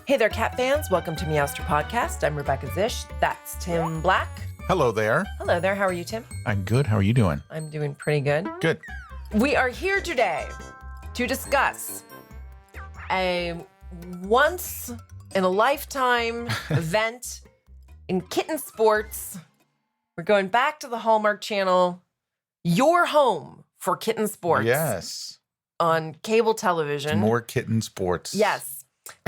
Hey there, cat fans. Welcome to Meowster Podcast. I'm Rebecca Zisch. That's Tim Black. Hello there. Hello there. How are you, Tim? I'm good. How are you doing? I'm doing pretty good. Good. We are here today to discuss a once-in-a-lifetime event in kitten sports. We're going back to the Hallmark Channel, your home for kitten sports. Yes. On cable television. More kitten sports. Yes.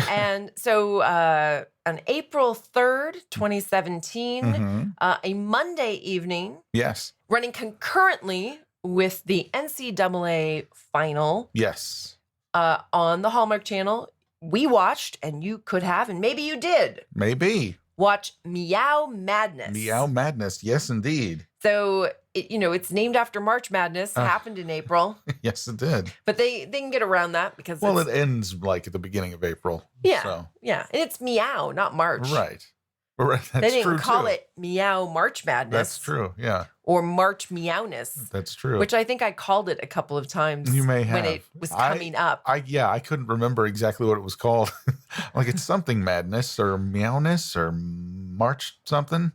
And so on April 3rd, 2017, a Monday evening. Yes. Running concurrently with the NCAA final. Yes. On the Hallmark Channel, we watched, and you could have, and maybe you did. Maybe. Watch Meow Madness. Meow Madness. Yes, indeed. So, it's named after March Madness. Happened in April. Yes, it did. But they can get around that because it ends like at the beginning of April. Yeah. So. Yeah. And it's Meow, not March. Right. That's they didn't true, call too. it Meow March Madness. That's true. Yeah. Or March Meowness. That's true. Which I think I called it a couple of times. You may have. When it was coming up. I couldn't remember exactly what it was called. Like it's something Madness or Meowness or March something.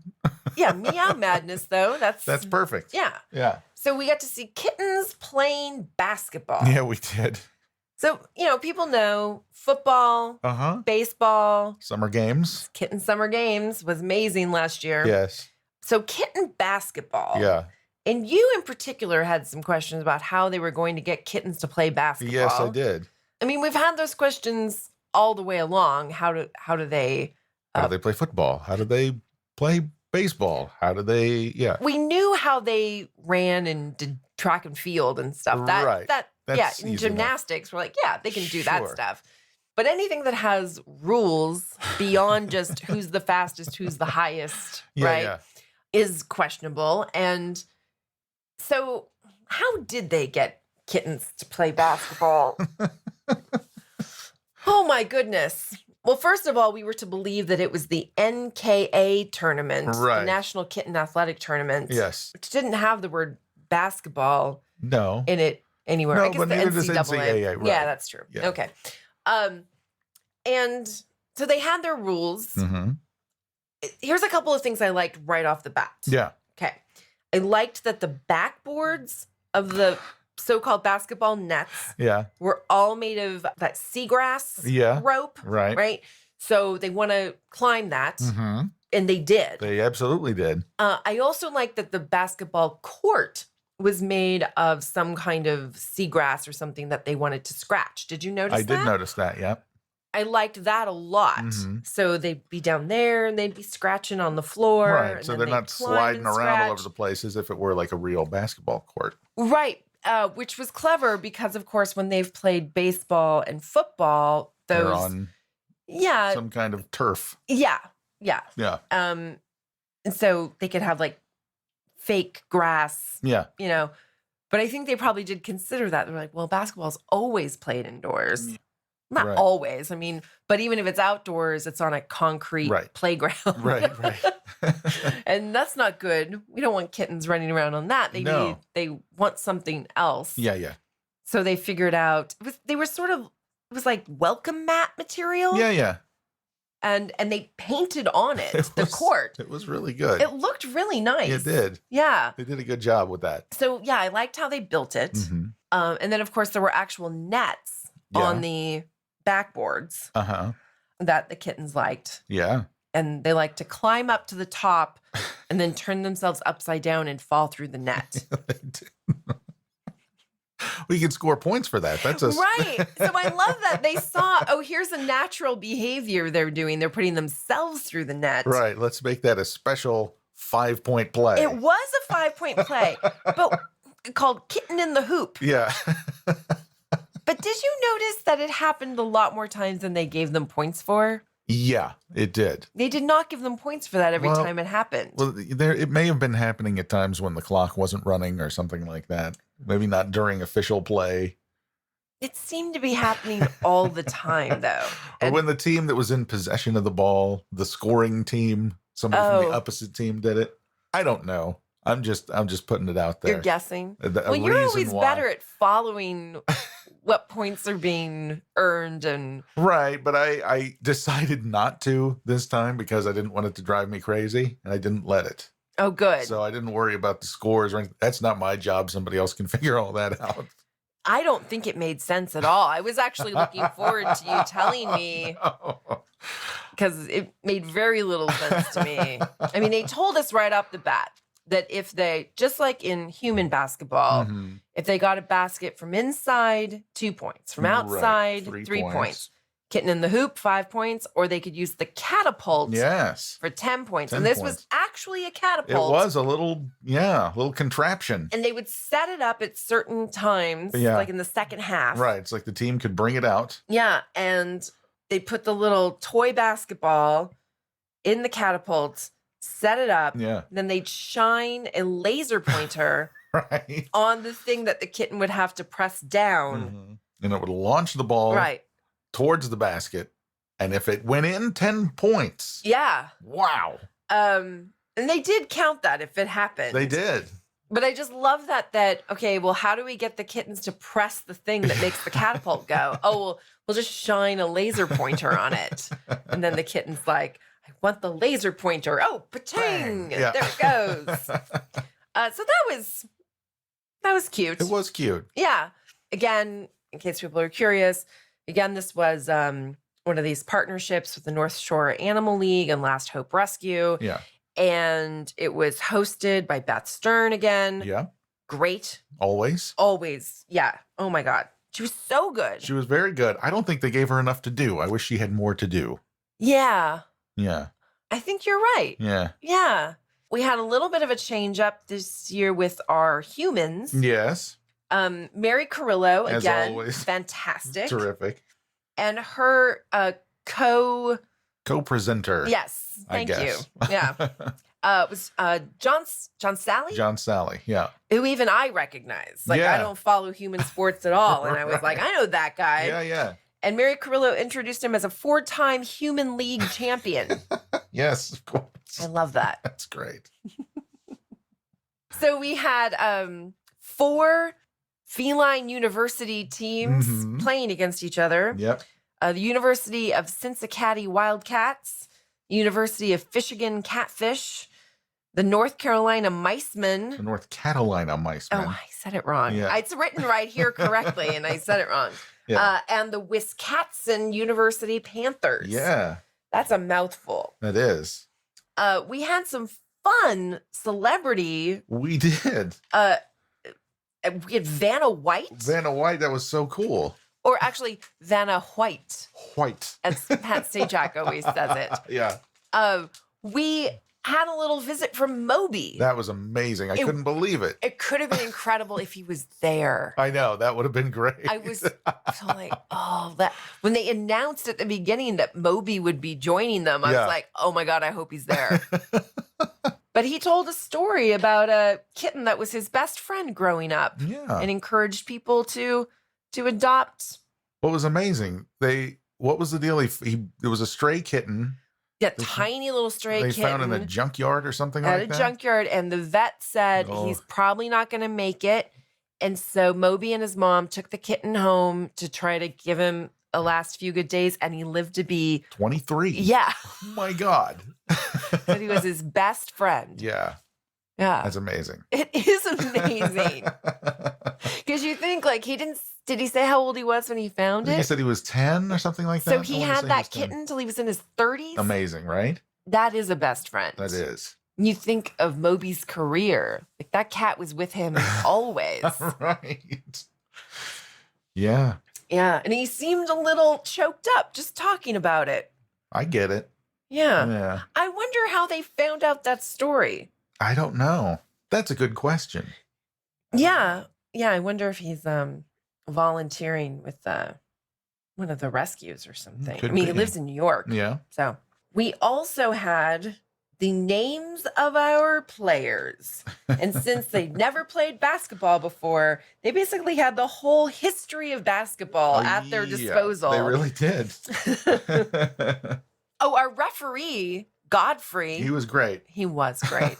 Yeah, Meow Madness, though. That's perfect. Yeah. Yeah. So we got to see kittens playing basketball. Yeah, we did. So, people know football, baseball. Summer games. Kitten Summer Games was amazing last year. Yes. So kitten basketball. Yeah. And you in particular had some questions about how they were going to get kittens to play basketball. Yes, I did. I mean, we've had those questions all the way along. How do they How do they play football? How do they play baseball? How do they We knew how they ran and did track and field and stuff. Right. That's in easy gymnastics, we're like, yeah, they can do that Sure. stuff. But anything that has rules beyond just who's the fastest, who's the highest, right, is questionable. And so how did they get kittens to play basketball? Oh, my goodness. Well, first of all, we were to believe that it was the NKA tournament, the National Kitten Athletic Tournament. Yes. Which didn't have the word basketball in it anywhere. No, I guess but the neither does NCAA, right. Yeah, that's true. Yeah. Okay. And so they had their rules. Mm-hmm. Here's a couple of things I liked right off the bat. Yeah. Okay. I liked that the backboards of the so-called basketball nets were all made of that seagrass rope. Right. Right. So they want to climb that. Mm-hmm. And they did. They absolutely did. I also like that the basketball court was made of some kind of seagrass or something that they wanted to scratch. Did you notice that? I did notice that, yeah. I liked that a lot. Mm-hmm. So they'd be down there and they'd be scratching on the floor. Right, and so then they're they'd not climb sliding and around all scratch. over the place as if it were like a real basketball court. Right, which was clever because, of course, when they've played baseball and football, those... They're on some kind of turf. Yeah. Yeah. And so they could have like fake grass. Yeah. But I think they probably did consider that. They're like, well, basketball's always played indoors. Not Right. always. I mean, but even if it's outdoors, it's on a concrete playground. Right. And that's not good. We don't want kittens running around on that. They want something else. Yeah. So they figured out it was like welcome mat material. Yeah. And they painted on the court. It was really good. It looked really nice. It did. Yeah. They did a good job with that. So, yeah, I liked how they built it. Mm-hmm. And then, of course, there were actual nets on the backboards that the kittens liked. Yeah. And they like to climb up to the top and then turn themselves upside down and fall through the net. We can score points for that. That's right. So I love that they saw, here's a natural behavior they're doing. They're putting themselves through the net. Right. Let's make that a special 5-point play. It was a 5-point play, but called Kitten in the Hoop. Yeah. But did you notice that it happened a lot more times than they gave them points for? Yeah, it did. They did not give them points for that every time it happened. Well, it may have been happening at times when the clock wasn't running or something like that. Maybe not during official play. It seemed to be happening all the time, though. Or when the team that was in possession of the ball, the scoring team, somebody from the opposite team did it. I don't know. I'm just putting it out there. You're guessing. Well, you're always better at following what points are being earned and right, but I decided not to this time because I didn't want it to drive me crazy, and I didn't let it. Oh, good. So I didn't worry about the scores or anything. That's not my job. Somebody else can figure all that out. I don't think it made sense at all. I was actually looking forward to you telling me because it made very little sense to me. I mean, they told us right off the bat that if they, just like in human basketball, if they got a basket from inside, 2 points, from outside, 3 points. Kitten in the hoop, 5 points, or they could use the catapult for 10 points. And this was actually a catapult. It was a little contraption. And they would set it up at certain times, like in the second half. Right. It's like the team could bring it out. Yeah. And they put the little toy basketball in the catapult, set it up. Yeah. Then they'd shine a laser pointer on the thing that the kitten would have to press down. And it would launch the ball towards the basket. And if it went in, 10 points. Yeah. Wow. And they did count that if it happened. They did. But I just love that, okay, well, how do we get the kittens to press the thing that makes the catapult go? Oh, well, we'll just shine a laser pointer on it. And then the kitten's like, I want the laser pointer. Oh, pa-ting! Yeah. There it goes. So that was cute. It was cute. Yeah. Again, in case people are curious, again, this was one of these partnerships with the North Shore Animal League and Last Hope Rescue. Yeah. And it was hosted by Beth Stern again. Yeah. Great. Always. Yeah. Oh my God. She was so good. She was very good. I don't think they gave her enough to do. I wish she had more to do. Yeah. Yeah. I think you're right. Yeah. Yeah. We had a little bit of a change up this year with our humans. Yes. Mary Carrillo, as again, always. fantastic. Terrific. And her co-presenter. Yes. Thank you. Yeah. It was John Sally? John Sally, yeah. Who even I recognize. Like, I don't follow human sports at all. And I was like, I know that guy. Yeah, yeah. And Mary Carrillo introduced him as a 4-time Human League champion. Yes, of course. I love that. That's great. So we had 4 feline university teams playing against each other. Yep. The University of Cincinnati Wildcats, University of Michigan Catfish, the North Carolina Micemen. The North Carolina Micemen. Oh, I said it wrong. Yeah. It's written right here correctly, and I said it wrong. Yeah. And the Wisconsin University Panthers. Yeah. That's a mouthful. That is. We had some fun celebrity. We did. We had Vanna White. Vanna White, that was so cool. Or actually, Vanna White. White. As Pat Sajak always says it. Yeah. We had a little visit from Moby. That was amazing. I couldn't believe it. It could have been incredible if he was there. I know. That would have been great. I was so like, that when they announced at the beginning that Moby would be joining them, I was like, oh my God, I hope he's there. But he told a story about a kitten that was his best friend growing up. Yeah. And encouraged people to adopt. What was amazing? What was the deal? It was a stray kitten. Yeah, tiny little stray kitten. They found in a junkyard or something like that? At a junkyard, and the vet said he's probably not going to make it. And so Moby and his mom took the kitten home to try to give him a last few good days, and he lived to be 23. Yeah. Oh my God. But he was his best friend. Yeah. Yeah. That's amazing. It is amazing. Because you think, like, did he say how old he was when he found it? He said he was 10 or something like that. So he had that kitten till he was in his 30s? Amazing, right? That is a best friend. That is. You think of Moby's career. Like, that cat was with him always. Right. Yeah. Yeah. And he seemed a little choked up just talking about it. I get it. Yeah. Yeah. I wonder how they found out that story. I don't know. That's a good question. Yeah. Yeah. I wonder if he's volunteering with one of the rescues or something. Could I mean, be. he lives in New York. Yeah. So we also had the names of our players. And since they'd never played basketball before, they basically had the whole history of basketball at their disposal. They really did. Oh, our referee, Godfrey. He was great. He was great.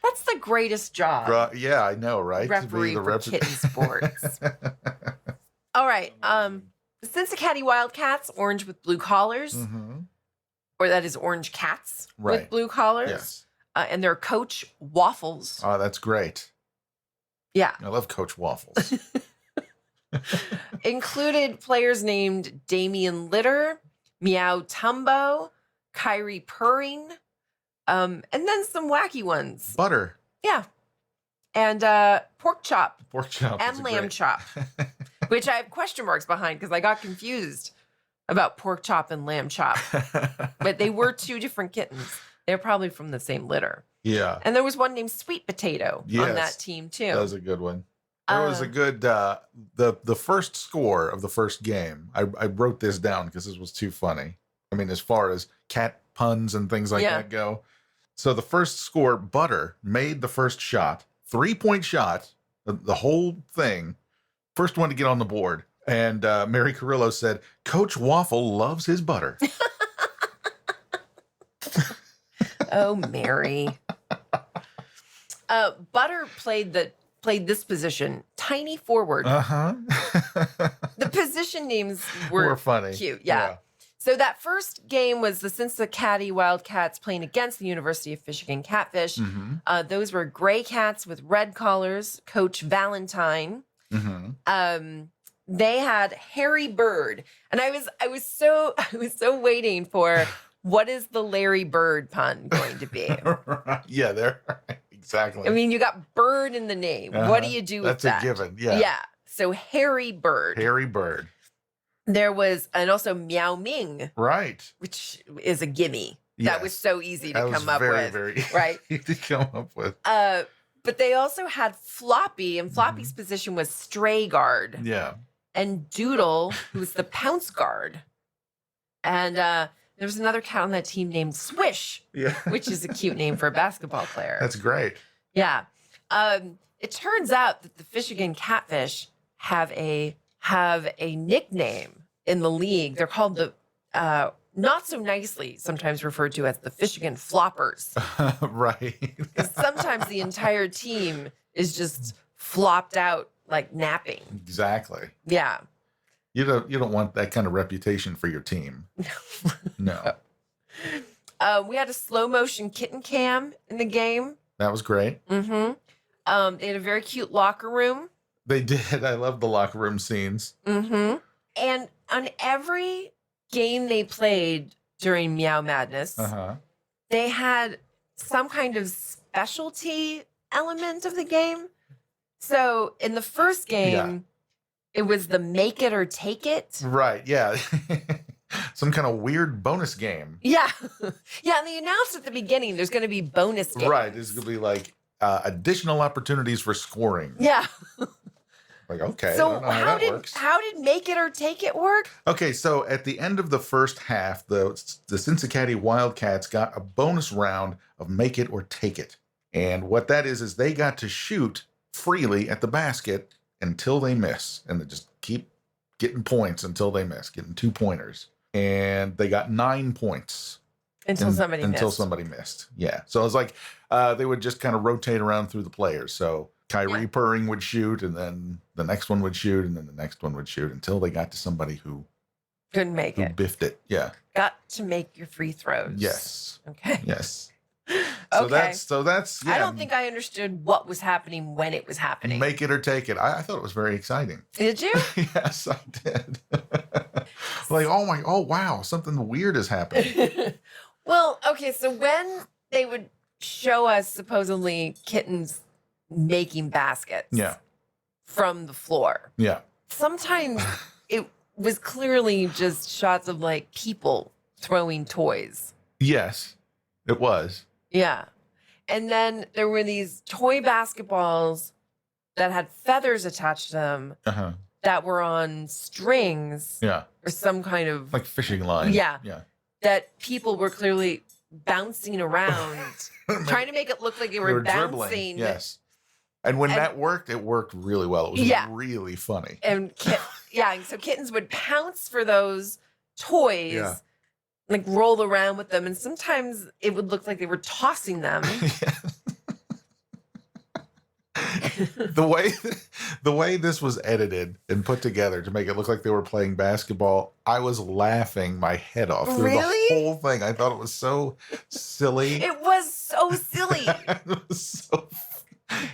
That's the greatest job. Yeah, I know, right? Referee for kitten sports. All right. The Cincinnati Wildcats, orange with blue collars. Mm-hmm. Or that is orange cats Right. with blue collars. Yes. And their coach, Waffles. Oh, that's great. Yeah. I love Coach Waffles. Included players named Damian Litter, Meow Tumbo, Kyrie Purring, and then some wacky ones. Butter. Yeah. And pork chop. Pork chop. And lamb chop, which I have question marks behind because I got confused about pork chop and lamb chop. But they were two different kittens. They're probably from the same litter. Yeah. And there was one named Sweet Potato on that team, too. That was a good one. There was a good, the first score of the first game, I wrote this down because this was too funny. I mean, as far as cat puns and things like that go. So the first score, Butter made the first shot, 3-point shot, the whole thing, first one to get on the board. And Mary Carrillo said, Coach Waffle loves his butter. Oh, Mary. Butter played this position, tiny forward. Uh-huh. The position names were funny. Cute, yeah. So that first game was the Cincinnati Wildcats playing against the University of Michigan Catfish. Mm-hmm. Those were gray cats with red collars, Coach Valentine. Mm-hmm. They had Harry Bird. And I was so waiting for what is the Larry Bird pun going to be? Yeah, there. Exactly. I mean, you got bird in the name. What do you do with that? That's a given. Yeah. Yeah. So Harry Bird. Harry Bird. There was, and also Meow Ming. Right. Which is a gimme. Yes. That was so easy to come up very, with. very right. easy to come up with. But they also had Floppy, and Floppy's position was stray guard. Yeah. And Doodle, who was the pounce guard. And there was another cat on that team named Swish, which is a cute name for a basketball player. That's great. Yeah. It turns out that the Michigan Catfish have a nickname in the league. They're called the not so nicely sometimes referred to as the Michigan Floppers. Right. Sometimes the entire team is just flopped out like napping. Exactly. Yeah. You don't want that kind of reputation for your team. No. We had a slow motion kitten cam in the game. That was great. Mm-hmm. They had a very cute locker room. They did. I love the locker room scenes. Mm-hmm. And on every game they played during Meow Madness, they had some kind of specialty element of the game. So in the first game, it was the make it or take it. Right. Yeah. Some kind of weird bonus game. Yeah. Yeah. And they announced at the beginning there's going to be bonus games. Right. There's going to be like additional opportunities for scoring. Yeah. Like, okay. So I don't know how that works. How did make it or take it work? Okay. So at the end of the first half, the Cincinnati Wildcats got a bonus round of make it or take it. And what that is they got to shoot freely at the basket until they miss. And they just keep getting points until they miss, getting 2-pointers. And they got 9 points. Until somebody missed. Yeah. So it was like they would just kind of rotate around through the players. So Kyrie Purring would shoot, and then the next one would shoot, and then the next one would shoot until they got to somebody who couldn't make it. Biffed it. Yeah. Got to make your free throws. Yes. Okay. Yes. Okay. So that's I don't think I understood what was happening when it was happening. Make it or take it. I thought it was very exciting. Did you? Yes, I did. Like, oh wow, something weird is happening. Well, okay, so when they would show us supposedly kittens making baskets from the floor. Yeah. Sometimes it was clearly just shots of like people throwing toys. Yes, it was. Yeah. And then there were these toy basketballs that had feathers attached to them that were on strings. Yeah. Or some kind of like fishing line. Yeah. Yeah. That people were clearly bouncing around, trying to make it look like they were bouncing. Dribbling. Yes. And when that worked, it worked really well. It was really funny. And so kittens would pounce for those toys, like roll around with them. And sometimes it would look like they were tossing them. the way this was edited and put together to make it look like they were playing basketball, I was laughing my head off through the whole thing. I thought it was so silly. It was so silly.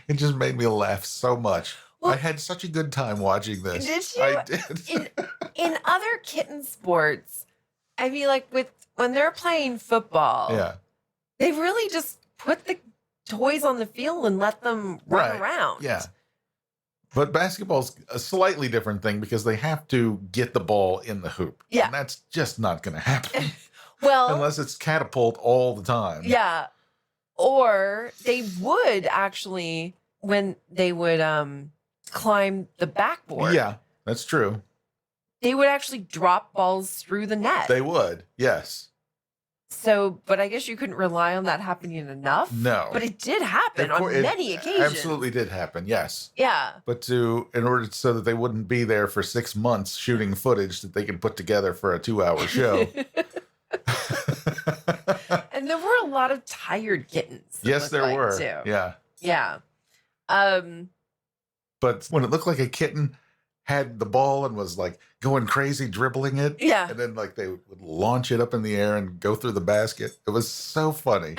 It just made me laugh so much. Well, I had such a good time watching this. Did you? I did. In other kitten sports, I mean, like when they're playing football, they really just put the toys on the field and let them run around. Yeah. But basketball's a slightly different thing because they have to get the ball in the hoop. Yeah. And that's just not going to happen. Well, unless it's catapult all the time. Yeah. Or they would actually, when they would climb the backboard. Yeah, that's true. They would actually drop balls through the net. They would, yes. So, but I guess you couldn't rely on that happening enough. No. But it did happen on many occasions. Absolutely did happen, yes. Yeah. But in order so that they wouldn't be there for 6 months shooting footage that they could put together for a 2-hour show. And there were a lot of tired kittens. Yes, there were. Too. Yeah. Yeah. But when it looked like a kitten had the ball and was like going crazy dribbling it. Yeah. And then like they would launch it up in the air and go through the basket. It was so funny.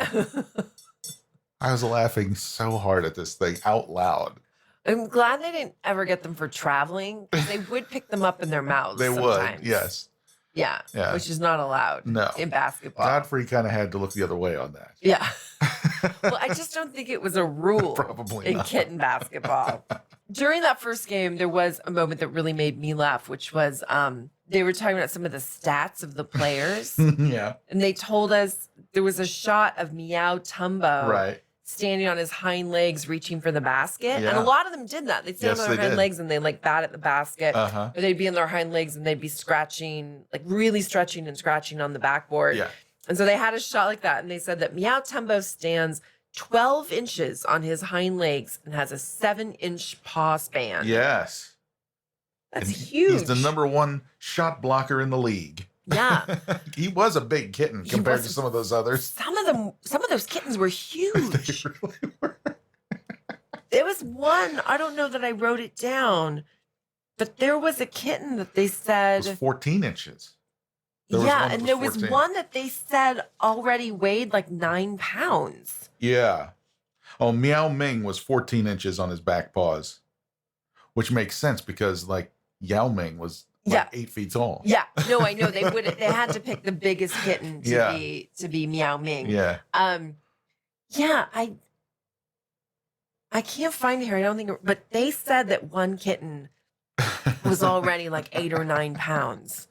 I was laughing so hard at this thing out loud. I'm glad they didn't ever get them for traveling. They would pick them up in their mouths. They sometimes. would, yes. Yeah. Which is not allowed in basketball. Godfrey kind of had to look the other way on that. Yeah. Well, I just don't think it was a rule in kitten basketball. During that first game, there was a moment that really made me laugh, which was they were talking about some of the stats of the players. Yeah. And they told us there was a shot of Meow Tumbo standing on his hind legs reaching for the basket. Yeah. And a lot of them did that. They'd stand on their hind legs and they'd like bat at the basket. Or they'd be on their hind legs and they'd be scratching, like really stretching and scratching on the backboard. Yeah. And so they had a shot like that. And they said that Meow Tumbo stands 12 inches on his hind legs and has a 7-inch paw span. Yes. That's huge. He's the #1 shot blocker in the league. Yeah. He was a big kitten compared to some of those others. Some of those kittens were huge. They really were. There was one, I don't know that I wrote it down, but there was a kitten that they said it was 14 inches. There was one that they said already weighed like 9 pounds. Yeah. Oh, Meow Ming was 14 inches on his back paws, which makes sense because like Yao Ming was like 8 feet tall. Yeah. No, I know they had to pick the biggest kitten to be Meow Ming. Yeah. Yeah, I can't find it here. I don't think, but they said that one kitten was already like 8 or 9 pounds.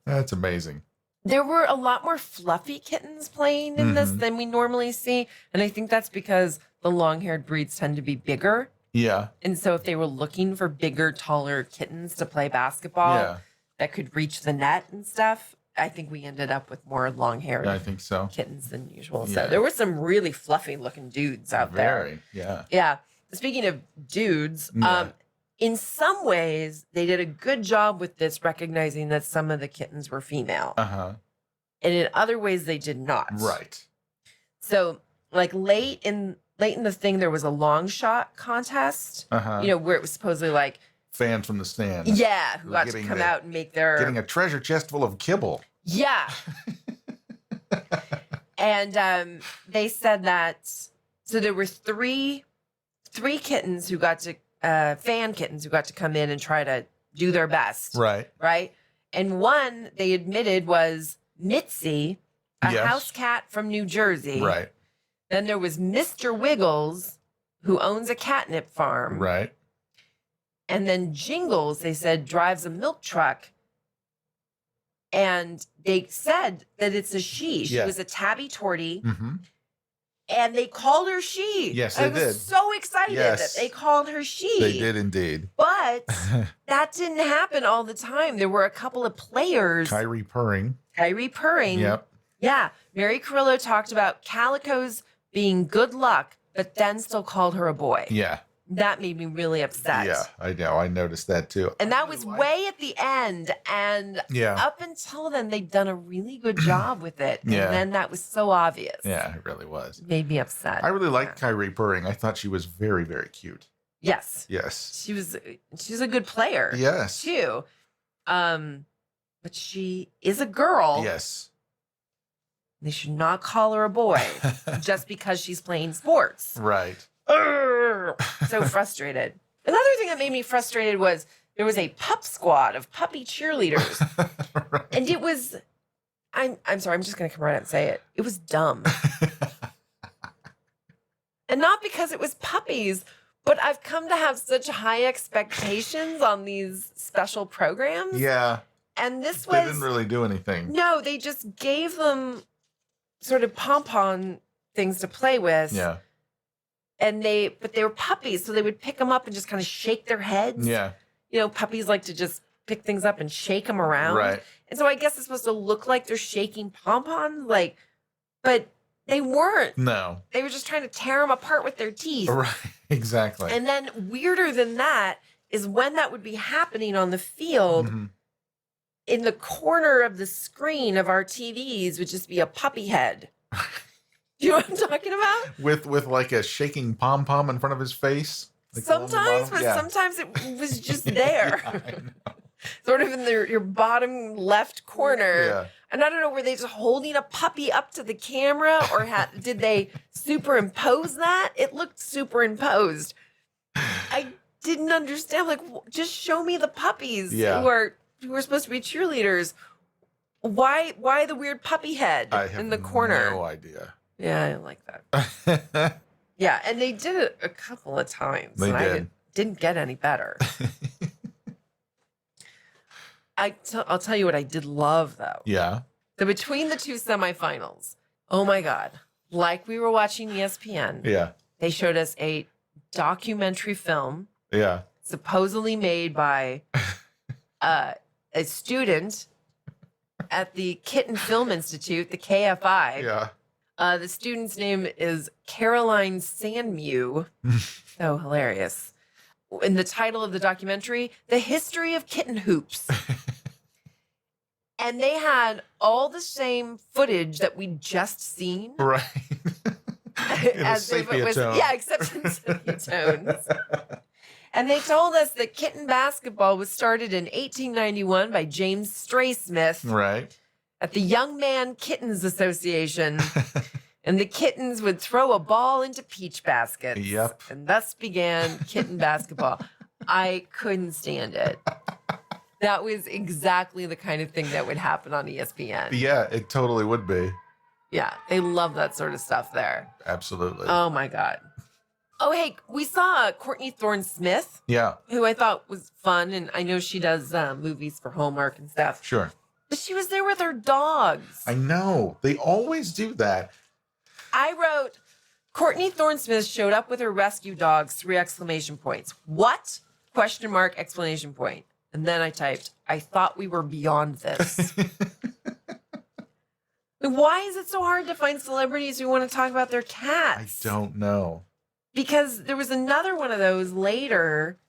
That's amazing. There were a lot more fluffy kittens playing in this than we normally see. And I think that's because the long-haired breeds tend to be bigger. Yeah. And so if they were looking for bigger, taller kittens to play basketball that could reach the net and stuff, I think we ended up with more long-haired kittens than usual. So there were some really fluffy-looking dudes out there. Yeah. Speaking of dudes, in some ways, they did a good job with this, recognizing that some of the kittens were female. And in other ways, they did not. Right. So, like late in the thing, there was a long shot contest. You know, where it was supposedly like fans from the stand. Yeah, who got to come out and make their getting a treasure chest full of kibble. Yeah. And they said that so there were three kittens who got to fan kittens who got to come in and try to do their best. Right. And one they admitted was Mitzi, a house cat from New Jersey. Right. Then there was Mr. Wiggles, who owns a catnip farm. Right. And then Jingles, they said, drives a milk truck. And they said that it's a she. She was a tabby tortie. And they called her she. Yes, they did. I was so excited that they called her she. They did indeed. But that didn't happen all the time. There were a couple of players. Kyrie Purring. Yep. Yeah. Mary Carrillo talked about Calico's being good luck, but then still called her a boy. Yeah. That made me really upset. Yeah, I know. I noticed that too. And that was way at the end. And up until then, they'd done a really good job with it. And then that was so obvious. Yeah, it really was. It made me upset. I really liked Kyrie purring. I thought she was very, very cute. Yes. Yes. She's a good player. Yes. Too. But she is a girl. Yes. They should not call her a boy just because she's playing sports. Right. So frustrated. Another thing that made me frustrated was there was a pup squad of puppy cheerleaders. Right. And it was, I'm sorry, I'm just going to come right out and say it. It was dumb. And not because it was puppies, but I've come to have such high expectations on these special programs. Yeah. And this They didn't really do anything. No, they just gave them sort of pom-pom things to play with. Yeah. But they were puppies, so they would pick them up and just kind of shake their heads. Yeah. You know, puppies like to just pick things up and shake them around. Right. And so I guess it's supposed to look like they're shaking pom-poms, but they weren't. No. They were just trying to tear them apart with their teeth. Right. Exactly. And then weirder than that is when that would be happening on the field, in the corner of the screen of our TVs would just be a puppy head. Do you know what I'm talking about? With like a shaking pom-pom in front of his face? Like sometimes, but sometimes it was just there. Yeah, sort of in your bottom left corner. Yeah. And I don't know, were they just holding a puppy up to the camera or did they superimpose that? It looked superimposed. I didn't understand. Like, just show me the puppies who are supposed to be cheerleaders. Why the weird puppy head in the corner? No idea. Yeah, I like that. Yeah, and they did it a couple of times. They did. I didn't get any better. I'll tell you what I did love, though. Yeah. So between the two semifinals, oh my God, like we were watching ESPN. Yeah. They showed us a documentary film. Yeah. Supposedly made by a student at the Kitten Film Institute, the KFI. Yeah. The student's name is Caroline Sandmew. So hilarious. In the title of the documentary, The History of Kitten Hoops. And they had all the same footage that we'd just seen. Right. As if it was, yeah, except in sepia tones. And they told us that kitten basketball was started in 1891 by James Straysmith. Right. At the Young Man Kittens Association. And the kittens would throw a ball into peach baskets. Yep. And thus began kitten basketball. I couldn't stand it. That was exactly the kind of thing that would happen on ESPN. Yeah, it totally would be. Yeah, they love that sort of stuff there. Absolutely. Oh, my God. Oh, hey, we saw Courtney Thorne-Smith. Yeah. Who I thought was fun. And I know she does movies for Hallmark and stuff. Sure. But she was there with her dogs. I know. They always do that. I wrote, Courtney Thorne-Smith showed up with her rescue dogs, 3 exclamation points. What? Question mark, exclamation point. And then I typed, I thought we were beyond this. Why is it so hard to find celebrities who want to talk about their cats? I don't know. Because there was another one of those later.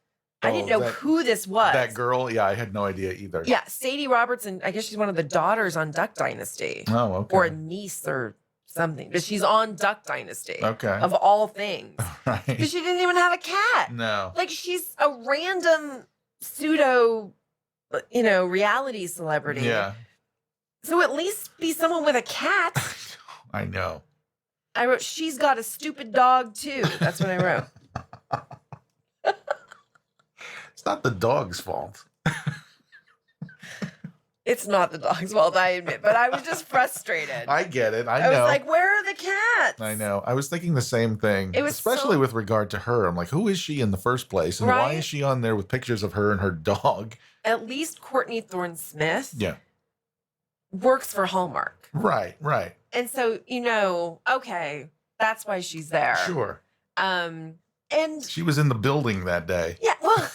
I didn't know who this was. That girl? Yeah, I had no idea either. Yeah, Sadie Robertson. I guess she's one of the daughters on Duck Dynasty. Oh, okay. Or a niece or something. But she's on Duck Dynasty. Okay. Of all things. Right. Because she didn't even have a cat. No. Like, she's a random pseudo, reality celebrity. Yeah. So at least be someone with a cat. I know. I wrote, she's got a stupid dog too. That's what I wrote. It's not the dog's fault. It's not the dog's fault, I admit, but I was just frustrated. I get it. I know. I was like, where are the cats? I know. I was thinking the same thing. It was especially with regard to her. I'm like, who is she in the first place? And why is she on there with pictures of her and her dog? At least Courtney Thorne-Smith works for Hallmark. Right. And so, okay, that's why she's there. Sure. And she was in the building that day. Yeah, well,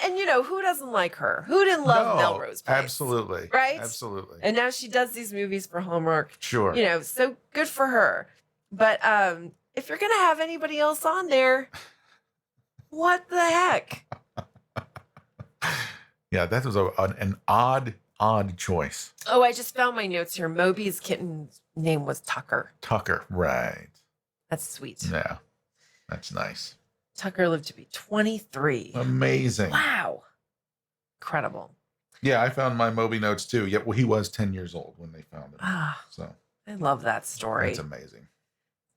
and who doesn't like her? Who didn't love Melrose Place? Absolutely. Right? Absolutely. And now she does these movies for Hallmark. Sure. So good for her. But if you're going to have anybody else on there, what the heck? Yeah, that was an odd choice. Oh, I just found my notes here. Moby's kitten's name was Tucker. Tucker, right. That's sweet. Yeah, that's nice. Tucker lived to be 23. Amazing. Wow. Incredible. Yeah, I found my Moby notes too. Yeah, well, he was 10 years old when they found him. So I love that story. That's amazing.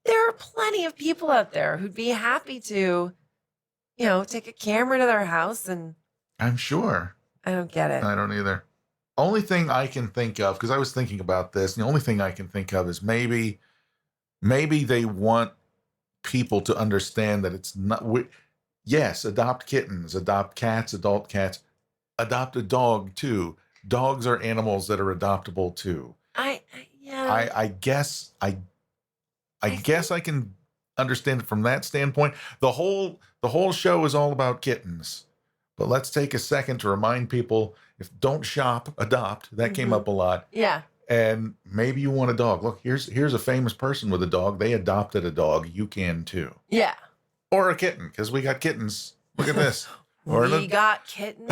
There are plenty of people out there who'd be happy to, take a camera to their house, and I'm sure. I don't get it. I don't either. Only thing I can think of, because I was thinking about this, the only thing I can think of is maybe they want people to understand that it's not. Yes, adopt kittens, adopt cats, adult cats, adopt a dog too. Dogs are animals that are adoptable too. I guess I can understand it from that standpoint. The whole show is all about kittens. But let's take a second to remind people, if don't shop, adopt. That came up a lot. Yeah. And maybe you want a dog. Look, here's a famous person with a dog. They adopted a dog. You can too. Yeah. Or a kitten, because we got kittens. Look at this. We got kittens.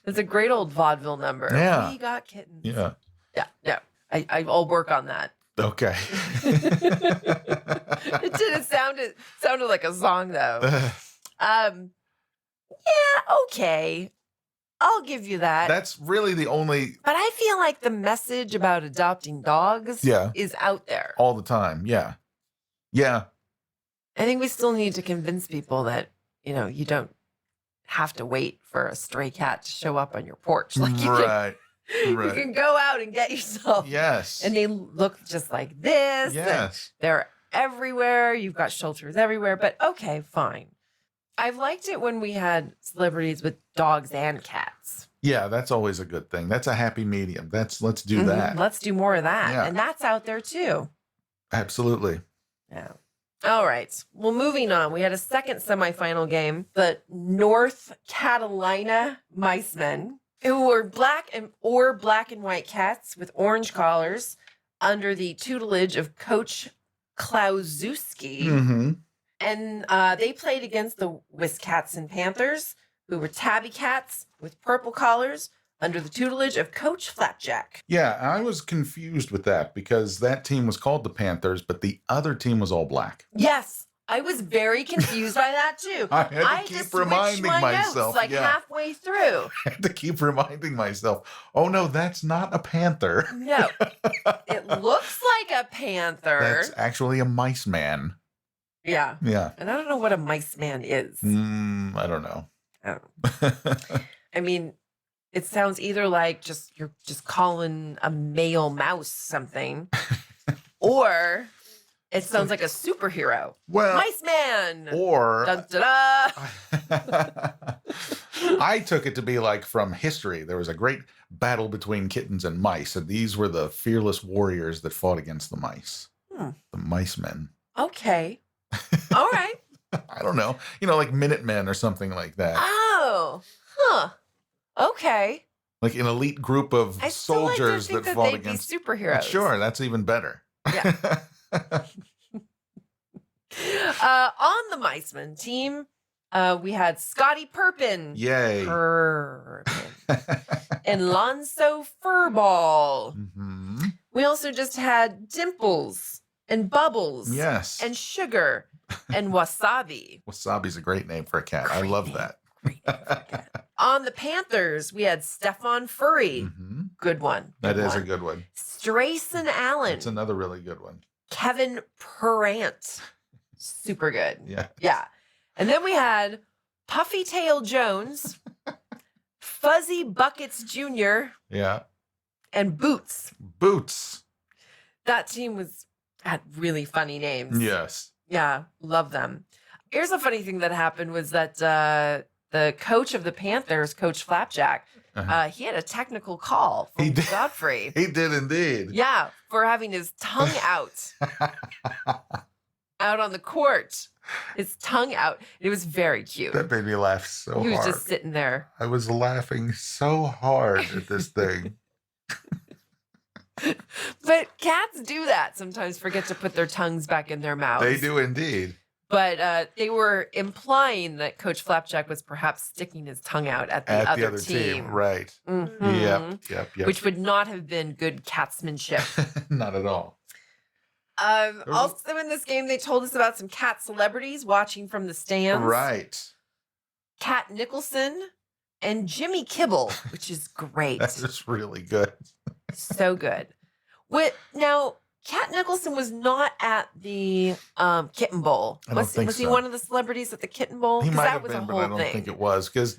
It's a great old vaudeville number. Yeah. We got kittens. Yeah. Yeah. No, I'll work on that. Okay. It didn't sounded like a song though. Yeah, okay. I'll give you that. That's really the only. But I feel like the message about adopting dogs is out there. All the time. Yeah. Yeah. I think we still need to convince people that, you don't have to wait for a stray cat to show up on your porch. Like you can go out and get yourself. Yes. And they look just like this. Yes. They're everywhere. You've got shelters everywhere. But okay, fine. I've liked it when we had celebrities with dogs and cats. Yeah, that's always a good thing. That's a happy medium. Let's do that. Let's do more of that. Yeah. And that's out there too. Absolutely. Yeah. All right. Well, moving on. We had a second semifinal game. The North Carolina Micemen, who were black and white cats with orange collars under the tutelage of Coach Klauszewski. Mm-hmm. And they played against the Wisconsin Panthers, who were tabby cats with purple collars under the tutelage of Coach Flapjack. Yeah, I was confused with that because that team was called the Panthers, but the other team was all black. Yes, I was very confused by that too. I had to keep reminding myself. Notes, halfway through. I had to keep reminding myself, oh no, that's not a panther. No, it looks like a panther. That's actually a mice man. Yeah. Yeah. And I don't know what a mice man is. I don't know. I mean, it sounds either like you're just calling a male mouse something, or it sounds like a superhero. Well, Mice man. Or dun, da, da. I took it to be like from history. There was a great battle between kittens and mice, and these were the fearless warriors that fought against the mice. The mice men. Okay. All right. I don't know. Like Minutemen or something like that. Oh. Huh. Okay. Like an elite group of soldiers that fought against superheroes. Sure, that's even better. Yeah. On the Miceman team, we had Scotty Perpin. Yay. And Lonzo Furball. Mm-hmm. We also just had Dimples and Bubbles. Yes. And Sugar and Wasabi. Wasabi's a great name for a cat. I love that. Great name for a cat. On the Panthers, we had Stefan Furry. Mm-hmm. Good one. That is a good one. Strayson Allen. It's another really good one. Kevin Perrant. Super good. Yeah. Yeah. And then we had Puffy Tail Jones, Fuzzy Buckets Jr. Yeah. And Boots. Boots. That team had really funny names. Yes. Yeah, love them. Here's a funny thing that happened was that the coach of the Panthers, Coach Flapjack, he had a technical call from Godfrey. He did indeed. Yeah, for having his tongue out. Out on the court. His tongue out. It was very cute. That made me laugh so hard. He was just sitting there. I was laughing so hard at this thing. But cats do that sometimes, forget to put their tongues back in their mouths. They do indeed. But they were implying that Coach Flapjack was perhaps sticking his tongue out at the other team. Right. Mm-hmm. Yep. Which would not have been good catsmanship. Not at all. Also in this game, they told us about some cat celebrities watching from the stands. Right. Cat Nicholson and Jimmy Kibble, which is great. That is really good. So good. Now, Cat Nicholson was not at the Kitten Bowl. Was he one of the celebrities at the Kitten Bowl? He might have been, but I don't think it was. Because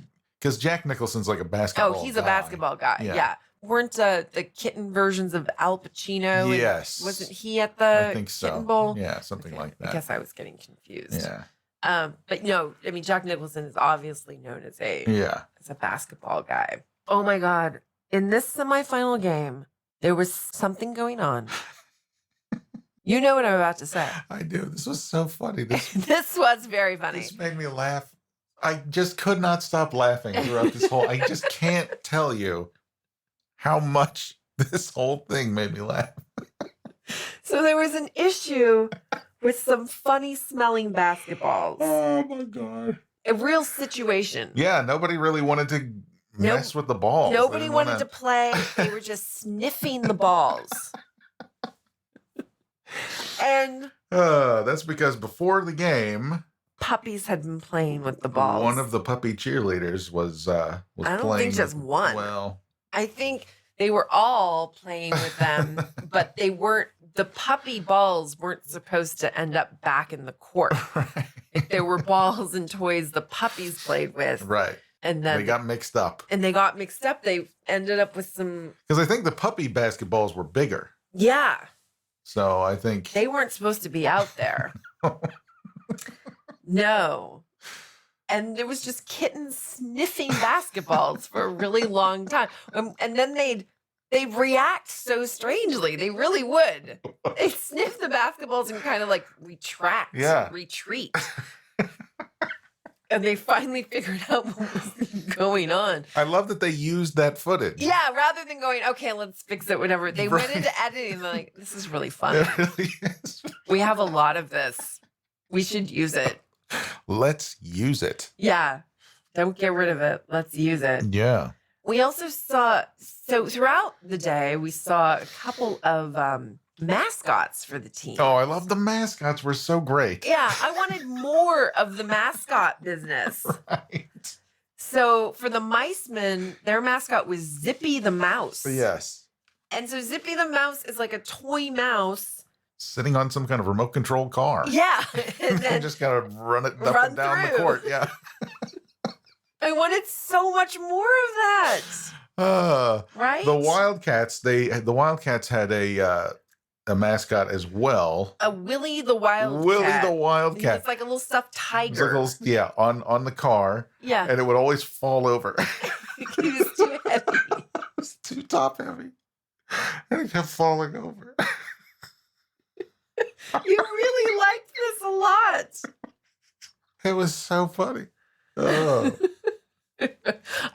Jack Nicholson's like a basketball guy. Oh, he's a basketball guy. Yeah. Weren't the Kitten versions of Al Pacino? Yes. Wasn't he at the Kitten Bowl? Yeah, something like that. I guess I was getting confused. Yeah. But no, I mean, Jack Nicholson is obviously known as a basketball guy. Oh my God. In this semifinal game, there was something going on. You know what I'm about to say. I do. This was so funny. This was very funny. This made me laugh. I just could not stop laughing throughout this whole. I just can't tell you how much this whole thing made me laugh. So there was an issue with some funny smelling basketballs. Oh my God. A real situation. Yeah, nobody really wanted to mess with the balls. Nobody wanted to play. They were just sniffing the balls. And that's because before the game, puppies had been playing with the balls. One of the puppy cheerleaders was I don't playing. think just one. Well, I think they were all playing with them, but they weren't. The puppy balls weren't supposed to end up back in the court. Right. If there were balls and toys the puppies played with. Right. And then they got mixed up. They ended up with some. Because I think the puppy basketballs were bigger. Yeah. So I think they weren't supposed to be out there. No. And there was just kittens sniffing basketballs for a really long time. And then they'd react so strangely. They really would. They'd sniff the basketballs and kind of like retreat. And they finally figured out what was going on. I love that they used that footage. Yeah, rather than going, okay, let's fix it, whatever. They went into editing and they're like, this is really fun. It really is. We have a lot of this. We should use it. Let's use it. Yeah. Don't get rid of it. Let's use it. Yeah. We also saw, so throughout the day, we saw a couple of mascots for the team. Oh, I love the mascots. Were so great. Yeah, I wanted more of the mascot business. Right. So for the Micemen, their mascot was Zippy the Mouse. Yes. And so Zippy the Mouse is like a toy mouse. Sitting on some kind of remote control car. Yeah. And then just kind of run it up and down the court. Yeah. I wanted so much more of that. Right? The Wildcats had a mascot as well. A Willie the Wildcat. Willie the Wildcat. It's like a little stuffed tiger. On the car. Yeah. And it would always fall over. He was too heavy. It was too top heavy. And it kept falling over. You really liked this a lot. It was so funny. Oh.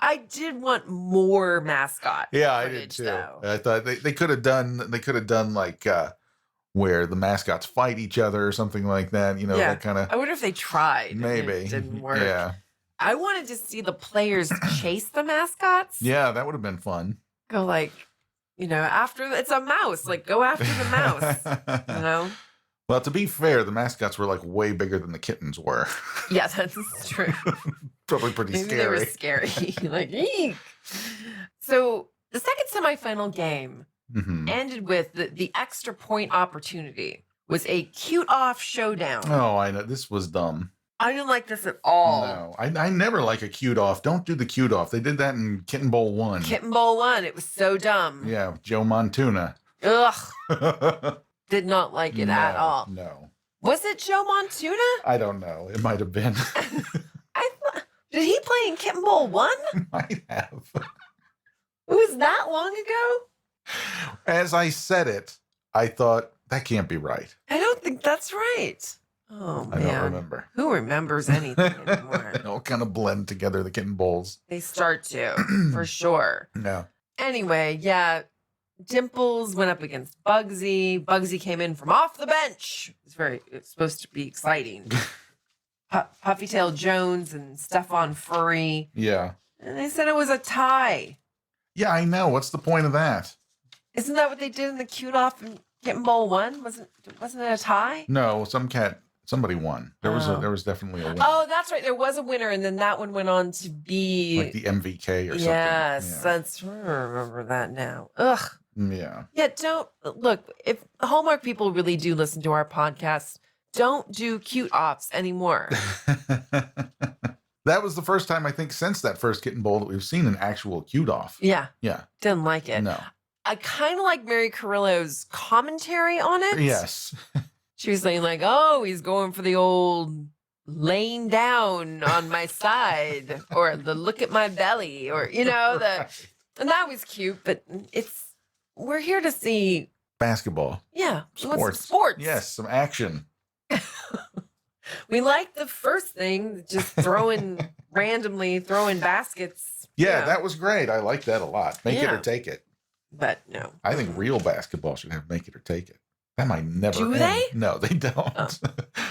I did want more mascot. Yeah, I did too. Though. I thought they could have done like where the mascots fight each other or something like that. You know, that kind of. I wonder if they tried. Maybe it didn't work. Yeah. I wanted to see the players chase the mascots. Yeah, that would have been fun. Go like, after it's a mouse, like go after the mouse. Well, to be fair, the mascots were like way bigger than the kittens were. Yeah, that's true. Probably pretty Maybe scary. They were scary. Like, eek. So the second semifinal game ended with the extra point opportunity was a cute off showdown. Oh, I know. This was dumb. I didn't like this at all. No, I never like a cute off. Don't do the cute off. They did that in Kitten Bowl 1. Kitten Bowl 1. It was so dumb. Yeah, Joe Montuna. Ugh. Did not like it at all. No. Was it Joe Montuna? I don't know. It might have been. Did he play in Kitten Bowl 1? Might have. It was that long ago? As I said it, I thought, that can't be right. I don't think that's right. Oh, man. I don't remember. Who remembers anything anymore? They all kind of blend together, the Kitten Bowls. They start to, for sure. No. Anyway, yeah. Dimples went up against Bugsy. Bugsy came in from off the bench. It's supposed to be exciting. Puffytail Jones and Stefan Furry. Yeah. And they said it was a tie. Yeah, I know. What's the point of that? Isn't that what they did in the Cute Off and Kitten Bowl 1? Wasn't it a tie? No, somebody won. There was definitely a winner. Oh, that's right. There was a winner, and then that one went on to be like the MVK or something. Yes, I remember that now. Ugh. Yeah. Yeah, don't look, if Hallmark people really do listen to our podcast, don't do cute offs anymore. That was the first time, I think, since that first Kitten Bowl that we've seen an actual cute off. Yeah. Yeah. Didn't like it. No. I kind of like Mary Carrillo's commentary on it. Yes. She was saying like, oh, he's going for the old laying down on my side or the look at my belly or, you know, and that was cute, but we're here to see basketball. Yeah. Sports. Yes, some action. We like the first thing, just randomly throwing baskets. Yeah, that was great. I like that a lot. Make it or take it. But no. I think real basketball should have make it or take it. That might never end. Do they? No, they don't. Oh.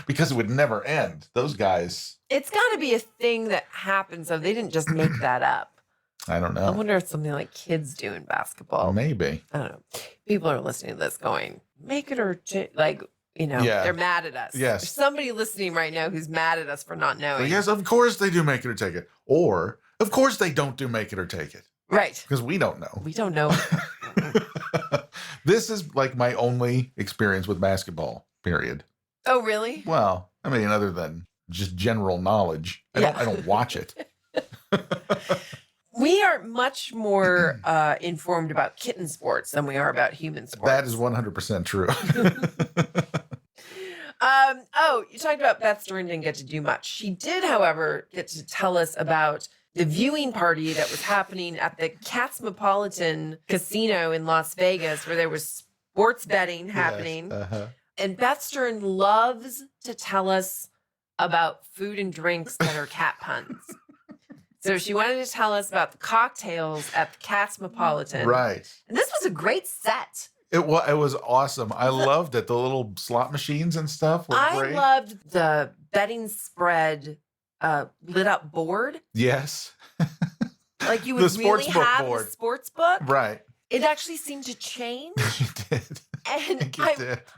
Because it would never end. Those guys. It's got to be a thing that happens, so they didn't just make that up. I don't know. I wonder if something like kids do in basketball. Maybe. I don't know. People are listening to this going, make it or like, you know, they're mad at us. Yes. There's somebody listening right now who's mad at us for not knowing. Well, yes, of course they do make it or take it. Or, of course they don't do make it or take it. Right. Because we don't know. We don't know. This is like my only experience with basketball, period. Oh, really? Well, I mean, other than just general knowledge, I don't watch it. We are much more informed about kitten sports than we are about human sports. That is 100% true. You talked about Beth Stern didn't get to do much. She did, however, get to tell us about the viewing party that was happening at the Cosmopolitan Casino in Las Vegas, where there was sports betting happening. Yes, And Beth Stern loves to tell us about food and drinks that are cat puns. So she wanted to tell us about the cocktails at the Cosmopolitan. Right. And this was a great set. It was awesome. I loved it. The little slot machines and stuff were great. I loved the betting spread lit up board. Yes. Like you would really have board. the sports book. Right. It actually seemed to change. It did. And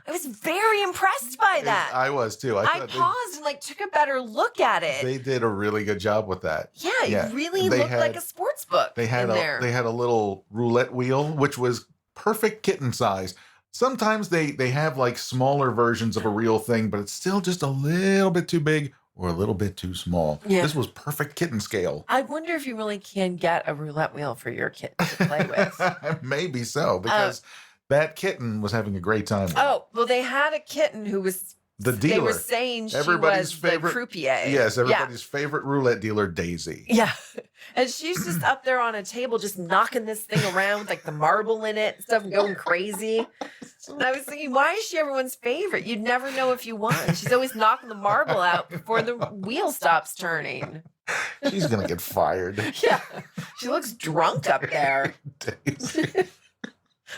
I was very impressed by that. I was too. I paused and like took a better look at it. They did a really good job with that. Yeah, it really looked like a sports book. They had a little roulette wheel, which was perfect kitten size. Sometimes they have like smaller versions of a real thing, but it's still just a little bit too big or a little bit too small. Yeah. This was perfect kitten scale. I wonder if you really can get a roulette wheel for your kitten to play with. Maybe so, because that kitten was having a great time with it. Well, they had a kitten who was the dealer. They were saying she everybody's was favorite the croupier. Yes, everybody's favorite roulette dealer, Daisy. Yeah. And she's just up there on a table just knocking this thing around with like the marble in it and stuff and going crazy. And I was thinking, why is she everyone's favorite? You'd never know if you won. She's always knocking the marble out before the wheel stops turning. She's going to get fired. Yeah. She looks drunk up there. Daisy.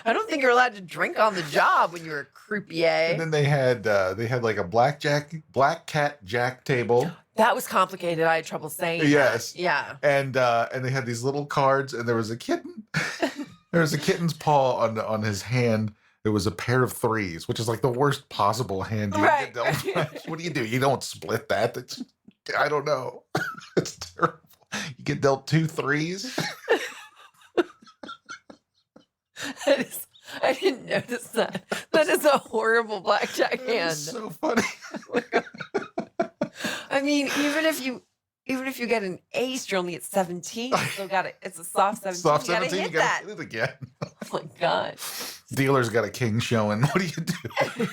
I don't think you're allowed to drink on the job when you're a croupier. And then they had like a black cat jack table. That was complicated. I had trouble saying yes. that. Yeah. And they had these little cards, and there was a kitten. There was a kitten's paw on his hand. There was a pair of threes, which is like the worst possible hand you get dealt. What do? You don't split that. I don't know. It's terrible. You get dealt 2 threes. I didn't notice that. That is a horrible blackjack hand. It's so funny. I mean, even if you get an ace, you're only at 17. You still got it. It's a soft 17. Soft 17. You gotta hit it again. Oh my god. Dealer's got a king showing. What do you do?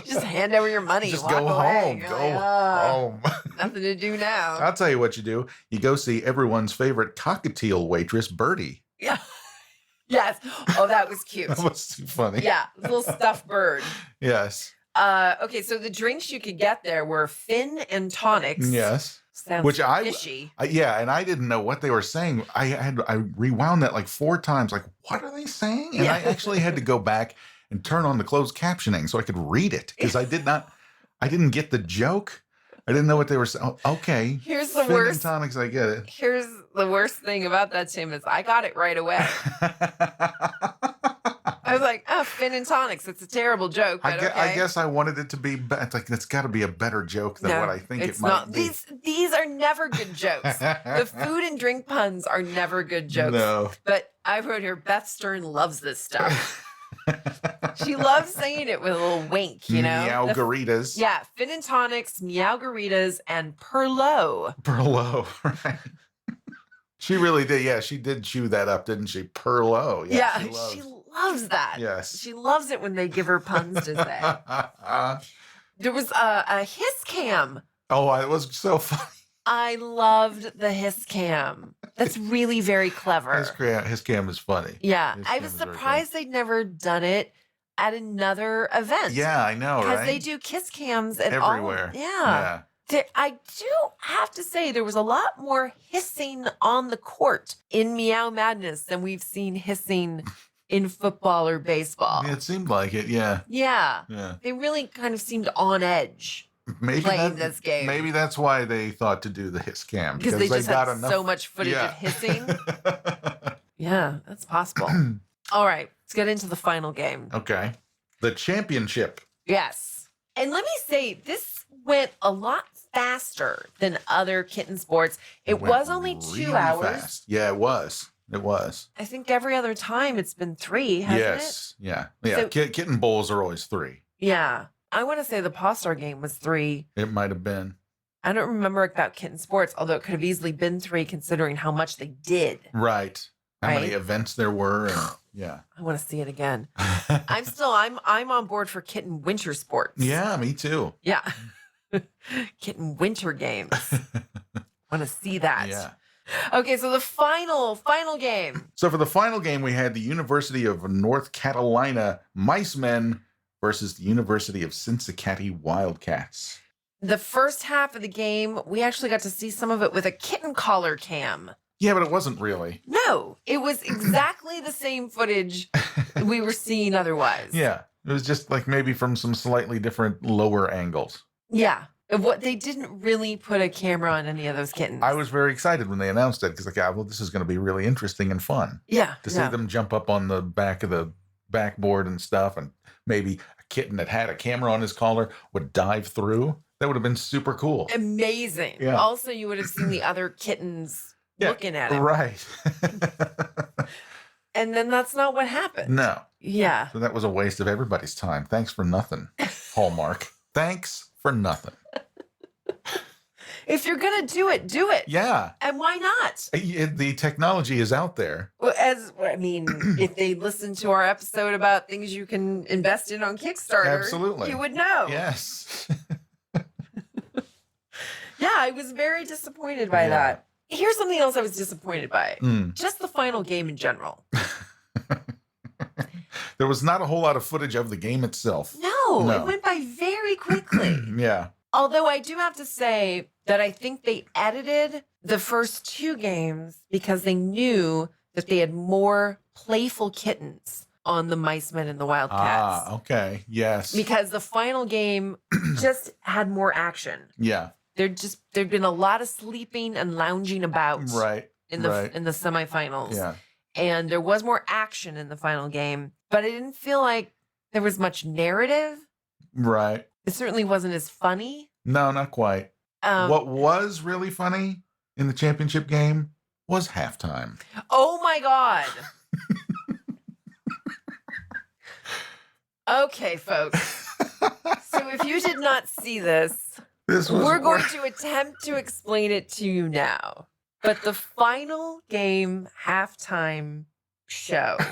Just hand over your money. Just walk go away. home. Go home. Nothing to do now. I'll tell you what you do. You go see everyone's favorite cockatiel waitress, Birdie. Yeah. Yes. Oh, that was cute. That was too funny. Yeah. Little stuffed bird. Yes. Okay, so the drinks you could get there were Finn and tonics. Yes. Sounds which fishy. Yeah, and I didn't know what they were saying. I rewound that like 4 times. Like, what are they saying? And I actually had to go back and turn on the closed captioning so I could read it because I didn't get the joke. I didn't know what they were saying. Oh, okay. Here's the Fin worst. and tonics, I get it. Here's the worst thing about that, Tim, is I got it right away. I was like, oh, fin and tonics. It's a terrible joke. But I guess I wanted it to be. It's like it's got to be a better joke than what I think it might be. These are never good jokes. The food and drink puns are never good jokes. No. But I wrote here, Beth Stern loves this stuff. She loves saying it with a little wink, you know? Meow-garitas. Yeah, fin and tonics, meow-garitas, and Perlo. Perlo, right. She really did. Yeah, she did chew that up, didn't she? Perlo. Yeah, she loves that. Yes. She loves it when they give her puns to say. There was a hiss cam. Oh, it was so funny. I loved the hiss cam. That's really very clever. His cam is funny. Yeah. I was surprised they'd never done it at another event. Yeah, I know, right? Because they do kiss cams at everywhere. Yeah. I do have to say there was a lot more hissing on the court in Meow Madness than we've seen hissing in football or baseball. It seemed like it, yeah. Yeah. Yeah. They really kind of seemed on edge. Playing this game. Maybe that's why they thought to do the hiss cam. Because they just had so much footage of hissing. Yeah, that's possible. All right, let's get into the final game. Okay. The championship. Yes. And let me say, this went a lot faster than other kitten sports. It was only 2 hours. Fast. Yeah, it was. It was. I think every other time it's been 3, hasn't it? Yes. Yeah. So, kitten bowls are always 3. Yeah. I want to say the Paw Star game was 3. It might have been. I don't remember about kitten sports, although it could have easily been 3 considering how much they did. Right. How many events there were. And, yeah. I want to see it again. I'm on board for kitten winter sports. Yeah, me too. Yeah. Kitten winter games. Want to see that. Yeah. Okay, so the final game. So for the final game, we had the University of North Carolina Mice Men versus the University of Cincinnati Wildcats. The first half of the game, we actually got to see some of it with a kitten collar cam. Yeah, but it wasn't really. No, it was exactly the same footage we were seeing otherwise. Yeah, it was just like maybe from some slightly different lower angles. Yeah. What they didn't really put a camera on any of those kittens. I was very excited when they announced it because this is going to be really interesting and fun. Yeah. To see them jump up on the back of the backboard and stuff, and maybe a kitten that had a camera on his collar would dive through. That would have been super cool. Amazing. Yeah. Also, you would have seen the other kittens looking at it. Right. And then that's not what happened. No. Yeah. So that was a waste of everybody's time. Thanks for nothing, Hallmark. Thanks for nothing. If you're going to do it, do it. Yeah. And why not? The technology is out there. Well, if they listen to our episode about things you can invest in on Kickstarter, absolutely, you would know. Yes. Yeah, I was very disappointed by that. Here's something else I was disappointed by. Just the final game in general. There was not a whole lot of footage of the game itself. No. It went by very quickly. Yeah. Although I do have to say that I think they edited the first 2 games because they knew that they had more playful kittens on the Mice Men and the Wildcats. Ah, okay. Yes. Because the final game just had more action. Yeah. There'd been a lot of sleeping and lounging about in the semifinals. Yeah. And there was more action in the final game, but I didn't feel like there was much narrative. Right. It certainly wasn't as funny. No, not quite. What was really funny in the championship game was halftime. Oh my God. Okay, folks. So if you did not see this, we're going to attempt to explain it to you now. But the final game halftime show. I'm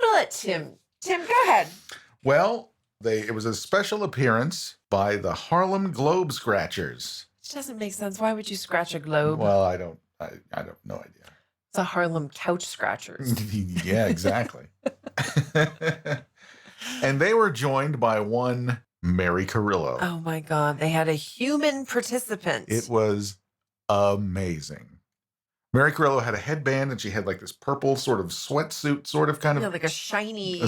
going to let Tim, go ahead. Well, it was a special appearance by the Harlem Globe Scratchers. Which doesn't make sense. Why would you scratch a globe? Well, I don't, no idea. It's a Harlem Couch Scratchers. Yeah, exactly. And they were joined by one Mary Carrillo. Oh my God. They had a human participant. It was amazing. Mary Carrillo had a headband and she had like this purple sort of sweatsuit, sort of kind of. Like a shiny,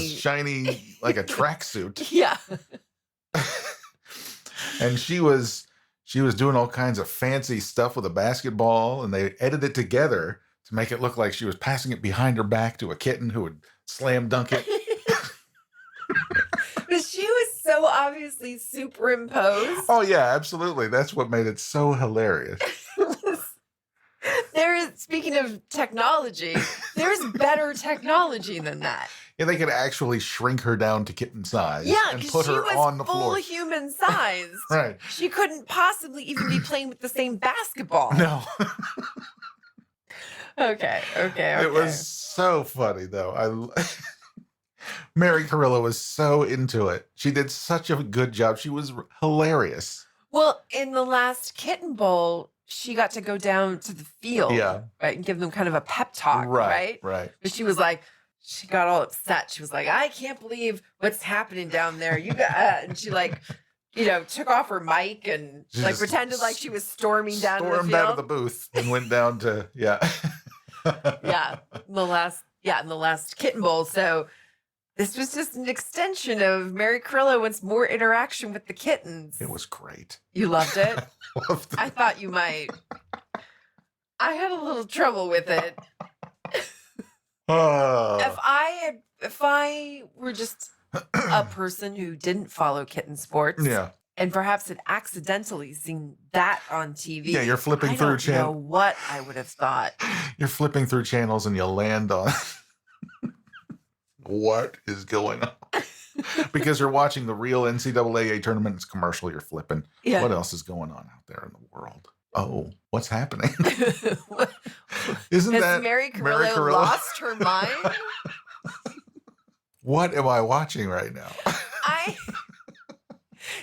like a tracksuit. Yeah. And she was doing all kinds of fancy stuff with a basketball, and they edited it together to make it look like she was passing it behind her back to a kitten who would slam dunk it. But she was so obviously superimposed. Oh yeah, absolutely. That's what made it so hilarious. Speaking of technology, there's better technology than that. Yeah, they could actually shrink her down to kitten size and put her was on the full floor. Human size. Right. She couldn't possibly even be playing with the same basketball. No. Okay. It was so funny, though. Mary Carrillo was so into it. She did such a good job. She was hilarious. Well, in the last Kitten Bowl, she got to go down to the field, right, and give them kind of a pep talk, right? Right. But she was like, she got all upset. She was like, I can't believe what's happening down there. You got, and she took off her mic and she pretended like she was storming down to the field. Stormed out of the booth and went down to, in the last Kitten Bowl. So this was just an extension of Mary Carrillo wants more interaction with the kittens. It was great. You loved it? Loved it. I thought you might. I had a little trouble with it. If I were just a person who didn't follow kitten sports, and perhaps had accidentally seen that on TV, you're flipping through channels. I don't know what I would have thought. You're flipping through channels and you'll land on what is going on. Because you're watching the real NCAA tournament. It's commercial. You're flipping. Yeah. What else is going on out there in the world? Oh, what's happening? Isn't that Mary Carrillo lost her mind? What am I watching right now?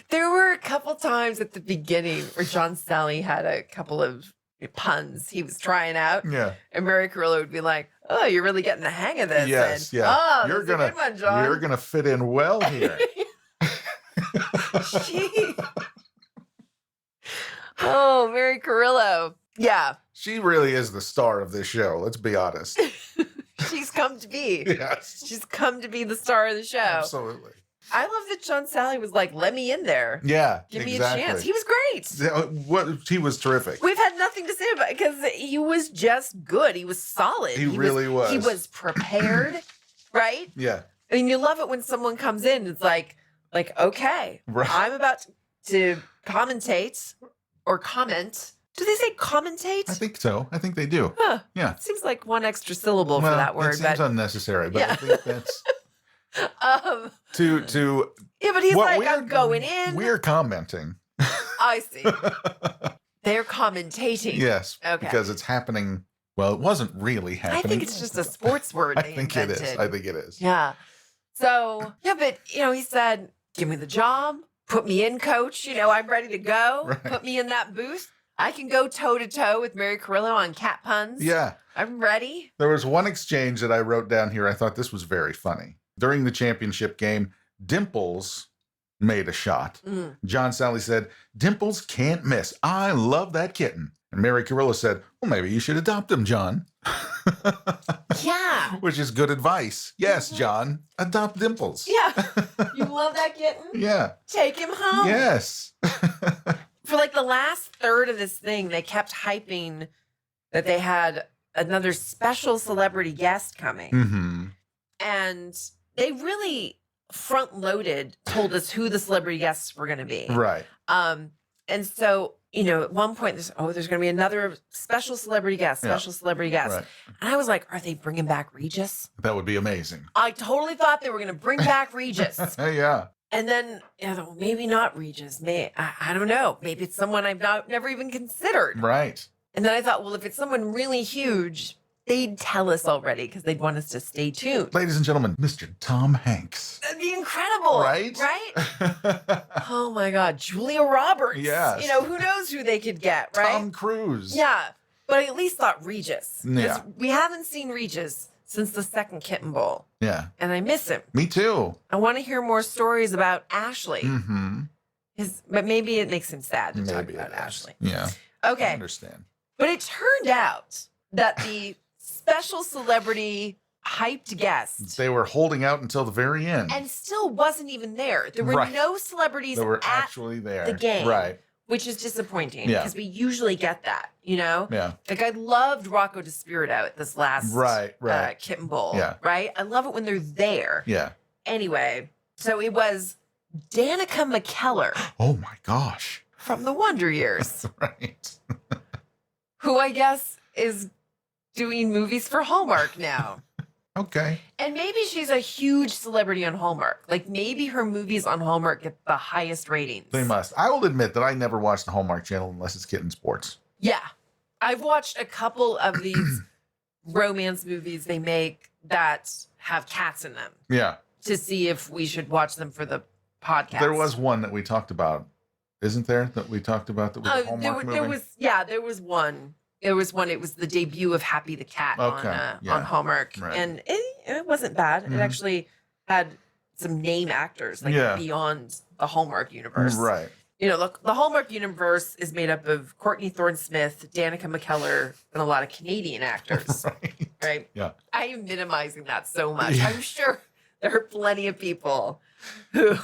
There were a couple times at the beginning where John Sally had a couple of puns he was trying out. Yeah. And Mary Carrillo would be like, oh, you're really getting the hang of this. Yes, and, yeah. Oh, you're gonna, a good one, John. You're gonna fit in well here. Oh, Mary Carrillo. Yeah. She really is the star of this show. Let's be honest. She's come to be. Yes. She's come to be the star of the show. Absolutely. I love that John Sally was like, let me in there. Yeah. Give me a chance. He was great. He was terrific. We've had nothing to say about it because he was just good. He was solid. He really was. He was prepared, right? Yeah. I mean, you love it when someone comes in. It's like, okay, right. I'm about to commentate or comment. Do they say commentate? I think so. I think they do. Huh. Yeah. It seems like one extra syllable for that word. It seems unnecessary, but I think that's to. Yeah, but he's like, I'm going in. We're commenting. I see. They're commentating. Yes. Okay. Because it's happening. Well, it wasn't really happening. I think it's just a sports word. I think it is. Yeah. So, yeah, but, he said, give me the job. Put me in, coach. I'm ready to go. Right. Put me in that booth. I can go toe-to-toe with Mary Carrillo on cat puns. Yeah. I'm ready. There was one exchange that I wrote down here. I thought this was very funny. During the championship game, Dimples made a shot. Mm. John Sally said, Dimples can't miss. I love that kitten. And Mary Carrillo said, well, maybe you should adopt him, John. Yeah. Which is good advice. Yes, John, adopt Dimples. Yeah. You love that kitten? Yeah. Take him home. Yes. For the last third of this thing, they kept hyping that they had another special celebrity guest coming. Mm-hmm. And they really front-loaded, told us who the celebrity guests were going to be. Right. And so, at one point, there's going to be another special celebrity guest. Right. And I was like, are they bringing back Regis? That would be amazing. I totally thought they were going to bring back Regis. Yeah. And then, maybe not Regis. I don't know. Maybe it's someone I've never even considered. Right. And then I thought, well, if it's someone really huge, they'd tell us already because they'd want us to stay tuned. Ladies and gentlemen, Mr. Tom Hanks. That'd be incredible. Right? Oh, my God. Julia Roberts. Yes. Who knows who they could get, right? Tom Cruise. Yeah. But I at least thought Regis. Yeah. We haven't seen Regis since the second Kitten Bowl. Yeah. And I miss him. Me too. I want to hear more stories about Ashley. Mm-hmm. But maybe it makes him sad to talk Maybe about Ashley. Yeah. Okay. I understand. But it turned out that the special celebrity hyped guest They were holding out until the very end. and still wasn't even there. There were no celebrities They were at actually there. the game. Right. Which is disappointing Yeah. because we usually get that, you know? Yeah. Like I loved Rocco DeSpirito at this last Right. Kitten Bowl. Yeah. Right? I love it when they're there. Yeah. Anyway, so it was Danica Mckellar Oh my gosh. from the Wonder Years, Right. who I guess is doing movies for Hallmark now. Okay. And maybe she's a huge celebrity on Hallmark. Like maybe her movies on Hallmark get the highest ratings. They must. I will admit that I never watch the Hallmark Channel unless it's Kitten Sports. Yeah. I've watched a couple of these romance movies they make that have cats in them Yeah. to see if we should watch them for the podcast. There was one that we talked about, isn't there? That we talked about that was a Hallmark movie? there was one. There was one. It was the debut of Happy the Cat on Hallmark. Right. And it wasn't bad. It actually had some name actors like beyond the Hallmark universe. Right. You know, look, the Hallmark universe is made up of Courtney Thorne-Smith, Danica Mckellar, and a lot of Canadian actors. Right? Yeah. I am minimizing that so much. Yeah. I'm sure there are plenty of people who...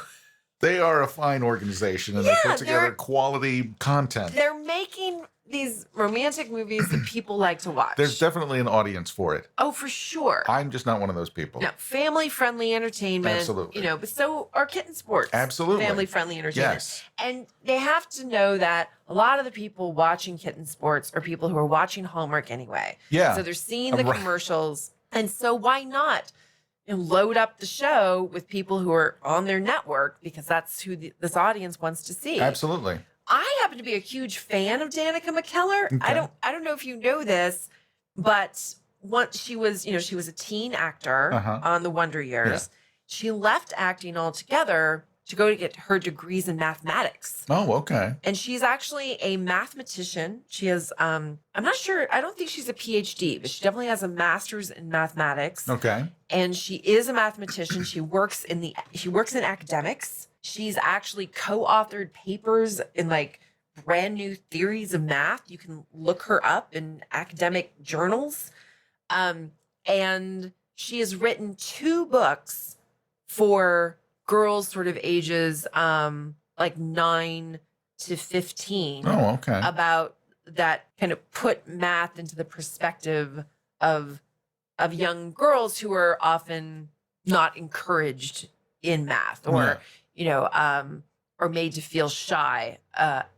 They are a fine organization and they put together quality content. They're making these romantic movies that people like to watch. There's definitely an audience for it. Oh, for sure. I'm just not one of those people. No, family-friendly entertainment. Absolutely. You know, but so are Kitten Sports. Absolutely. Family-friendly entertainment. Yes. And they have to know that a lot of the people watching Kitten Sports are people who are watching Hallmark anyway. Yeah. So they're seeing the commercials. And so why not load up the show with people who are on their network because that's who this audience wants to see. Absolutely. I happen to be a huge fan of Danica Mckellar. Okay. I don't know if you know this, but once she was a teen actor on the Wonder Years. Yeah. She left acting altogether to go to get her degrees in mathematics. Oh, okay. And she's actually a mathematician. She has I'm not sure, I don't think she's a PhD, but she definitely has a master's in mathematics. Okay. And she is a mathematician. She works in academics. She's actually co-authored papers in like brand new theories of math. You can look her up in academic journals. And she has written 2 books for girls sort of ages like 9 to 15. Oh, okay. About that kind of put math into the perspective of young girls who are often not encouraged in math or or made to feel shy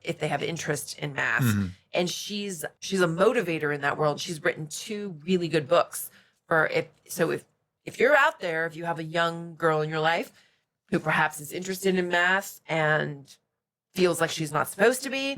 if they have interest in math. Mm-hmm. And she's a motivator in that world. She's written 2 really good books for if you're out there, if you have a young girl in your life who perhaps is interested in math and feels like she's not supposed to be,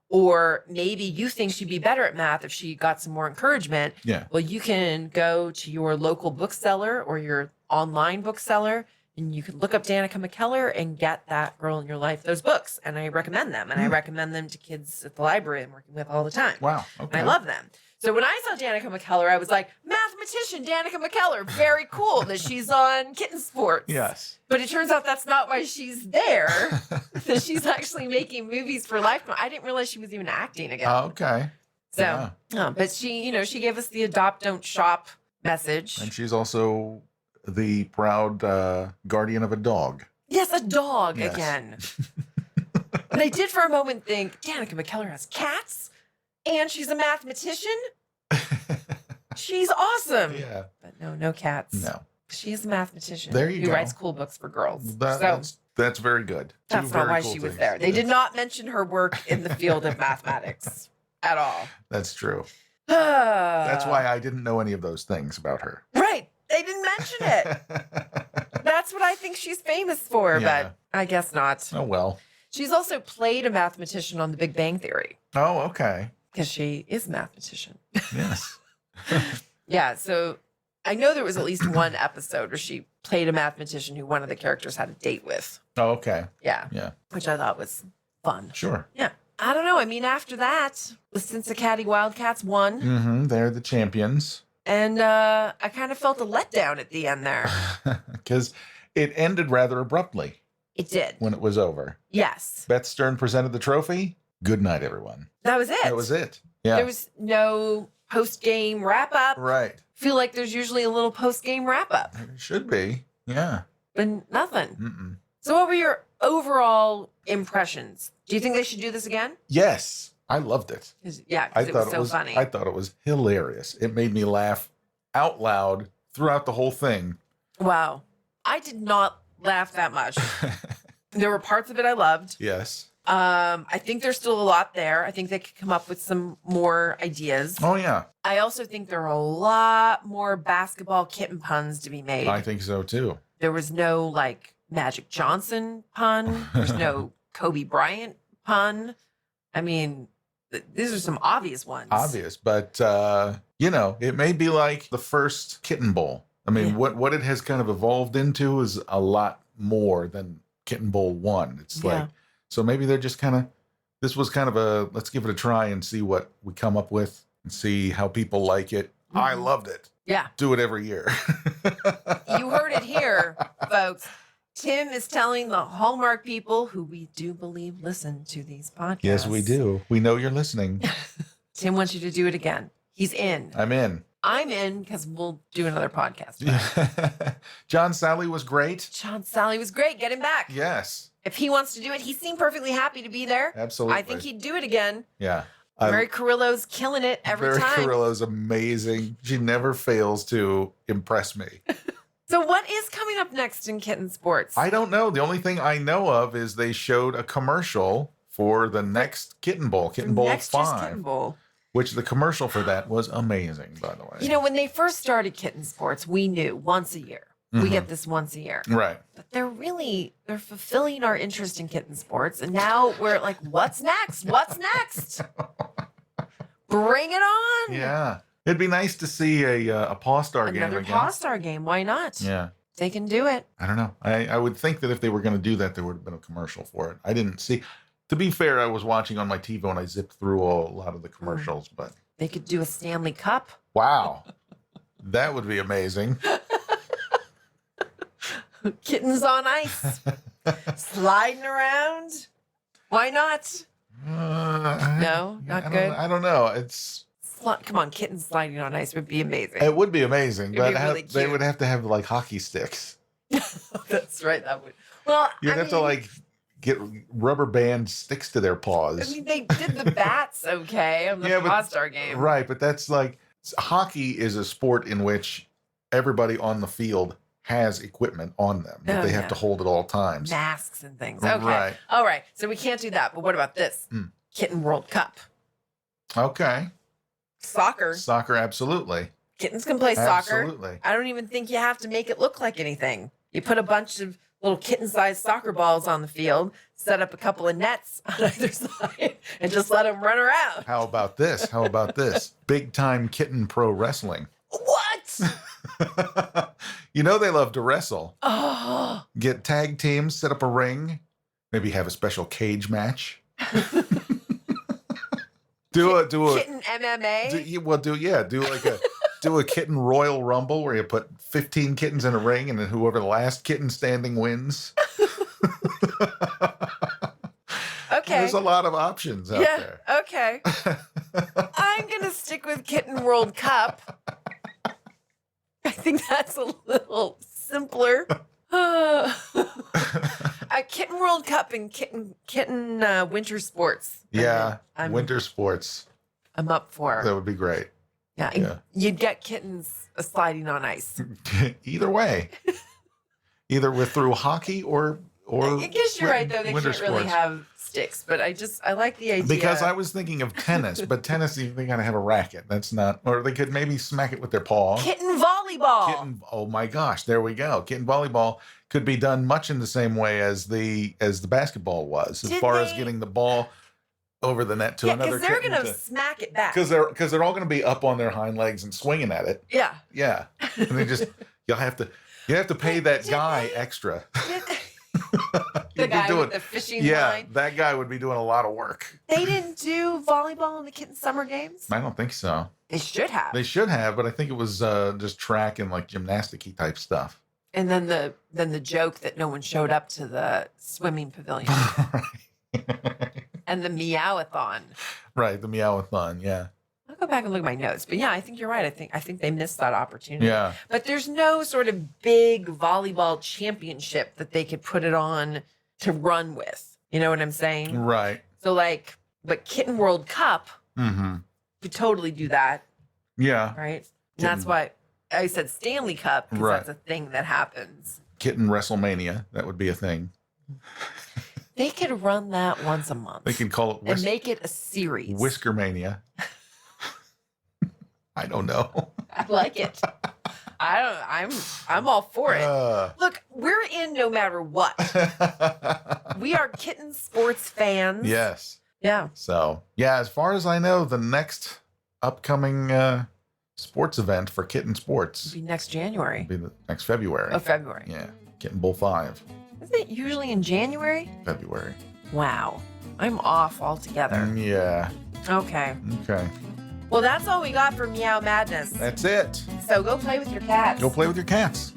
or maybe you think she'd be better at math if she got some more encouragement. Yeah. Well, you can go to your local bookseller or your online bookseller and you can look up Danica Mckellar and get that girl in your life those books. And I recommend them. And I recommend them to kids at the library I'm working with all the time. Wow. Okay. And I love them. So when I saw Danica Mckellar, I was like, mathematician Danica Mckellar, very cool that she's on Kitten Sports. Yes. But it turns out that's not why she's there. That she's actually making movies for Lifetime. I didn't realize she was even acting again. Oh, okay. So, but she, she gave us the adopt, don't shop message. And she's also the proud guardian of a dog. Yes, a dog again. And I did for a moment think, Danica Mckellar has cats and she's a mathematician. She's awesome. Yeah. But no cats. No. She's a mathematician who writes cool books for girls. That's very good. That's not why she was there. They did not mention her work in the field of mathematics at all. That's true. That's why I didn't know any of those things about her. Right. They didn't mention it. That's what I think she's famous for, but I guess not. Oh, well. She's also played a mathematician on The Big Bang Theory. Oh, okay. Because she is a mathematician. Yes. Yeah, so I know there was at least one episode where she played a mathematician who one of the characters had a date with. Oh, okay. Yeah. Yeah. Which I thought was fun. Sure. Yeah. I don't know. I mean, after that, the Cincinnati Wildcats won. Mm-hmm. They're the champions. And I kind of felt a letdown at the end there. Because it ended rather abruptly. It did. When it was over. Yes. Beth Stern presented the trophy. Good night, everyone. That was it. That was it. Yeah. There was no post-game wrap-up. Right. Feel like there's usually a little post-game wrap-up. It should be. Yeah. But nothing. Mm-mm. So what were your overall impressions? Do you think they should do this again? Yes. I loved it. Yeah, because it was so funny. I thought it was hilarious. It made me laugh out loud throughout the whole thing. Wow. I did not laugh that much. There were parts of it I loved. Yes. I think there's still a lot there. I think they could come up with some more ideas. Oh, yeah. I also think there are a lot more basketball kitten puns to be made. I think so, too. There was no, like, Magic Johnson pun. There's no Kobe Bryant pun. I mean, these are some obvious ones. Obvious, but, it may be like the first Kitten Bowl. I mean, what it has kind of evolved into is a lot more than Kitten Bowl 1. It's like, so maybe they're just this was kind of a, let's give it a try and see what we come up with and see how people like it. Mm-hmm. I loved it. Yeah. Do it every year. You heard it here, folks. Tim is telling the Hallmark people, who we do believe listen to these podcasts. Yes, we do. We know you're listening. Tim wants you to do it again. He's in. I'm in. I'm in because we'll do another podcast. John Sally was great. John Sally was great. Get him back. Yes. If he wants to do it, he seemed perfectly happy to be there. Absolutely. I think he'd do it again. Yeah. Mary Carrillo's killing it every time. Mary Carrillo's amazing. She never fails to impress me. So what is coming up next in kitten sports? I don't know. The only thing I know of is they showed a commercial for the next Kitten Bowl, Kitten Bowl 5. Kitten Bowl. Which the commercial for that was amazing, by the way. You know, when they first started kitten sports, we knew once a year. Mm-hmm. We get this once a year. Right. But they're fulfilling our interest in kitten sports. And now we're like, what's next? What's next? Bring it on. Yeah. It'd be nice to see a Paw Star game again. Another Paw Star game. Why not? Yeah. They can do it. I don't know. I would think that if they were going to do that, there would have been a commercial for it. I didn't see. To be fair, I was watching on my TV when I zipped through a lot of the commercials, but they could do a Stanley Cup. Wow. That would be amazing. Kittens on ice. Sliding around. Why not? No, not good. I don't know. It's come on, kittens sliding on ice would be amazing. It would be amazing, but really they would have to have like hockey sticks. That's right. That would. Well, you'd have to like get rubber band sticks to their paws. I mean, they did the bats okay on the Paw Star game. Right, but that's like hockey is a sport in which everybody on the field has equipment on them that they have to hold at all times. Masks and things. Okay. Right. All right. So we can't do that. But what about this? Kitten World Cup. Okay. Soccer. Soccer, absolutely. Kittens can play soccer. Absolutely. I don't even think you have to make it look like anything. You put a bunch of little kitten-sized soccer balls on the field, set up a couple of nets on either side, and just let them run around. How about this? Big-time kitten pro wrestling. What? You know they love to wrestle. Oh. Get tag teams, set up a ring, maybe have a special cage match. do a kitten MMA. Do a kitten Royal Rumble where you put 15 kittens in a ring and then whoever the last kitten standing wins. Okay. There's a lot of options out there. Okay. I'm going to stick with Kitten World Cup. I think that's a little simpler. A Kitten World Cup and kitten winter sports. Yeah, winter sports. I'm up for. That would be great. Yeah. You'd get kittens sliding on ice. Either way. Either through hockey or I guess you're right, though. They can't really have sticks, but I like the idea. Because I was thinking of tennis, but tennis, they got to have a racket. That's not, or they could maybe smack it with their paw. Kitten volleyball. Oh my gosh, there we go. Kitten volleyball could be done much in the same way as the basketball was, as far as getting the ball over the net to another kitten. Because they're going to smack it back. Because they're all going to be up on their hind legs and swinging at it. Yeah. Yeah. And they just, you have to pay that guy extra. The guy with the fishing line. That guy would be doing a lot of work. They didn't do volleyball in the Kitten summer games? I don't think so. They should have. They should have, but I think it was just track and like gymnastic-y type stuff. And then the joke that no one showed up to the swimming pavilion. And the Meowathon. Right, the Meowathon, yeah. I'll go back and look at my notes. But yeah, I think you're right. I think they missed that opportunity. Yeah. But there's no sort of big volleyball championship that they could put it on to run with. You know what I'm saying? Right. So but Kitten World Cup could totally do that. Yeah. Right? And that's why I said Stanley Cup, because that's a thing that happens. Kitten WrestleMania, that would be a thing. They could run that once a month. They could call it and make it a series. Whiskermania. I don't know. I like it. I'm all for it. Look, we're in no matter what. We are kitten sports fans. Yes. Yeah. So, yeah, as far as I know, the next upcoming sports event for Kitten Sports It'll be next January. It'll be the next February. Oh, February. Yeah. Kitten Bowl 5. Isn't it usually in January? February. Wow. I'm off altogether. Yeah. Okay. Okay. Well, that's all we got for Meow Madness. That's it. So go play with your cats. Go play with your cats.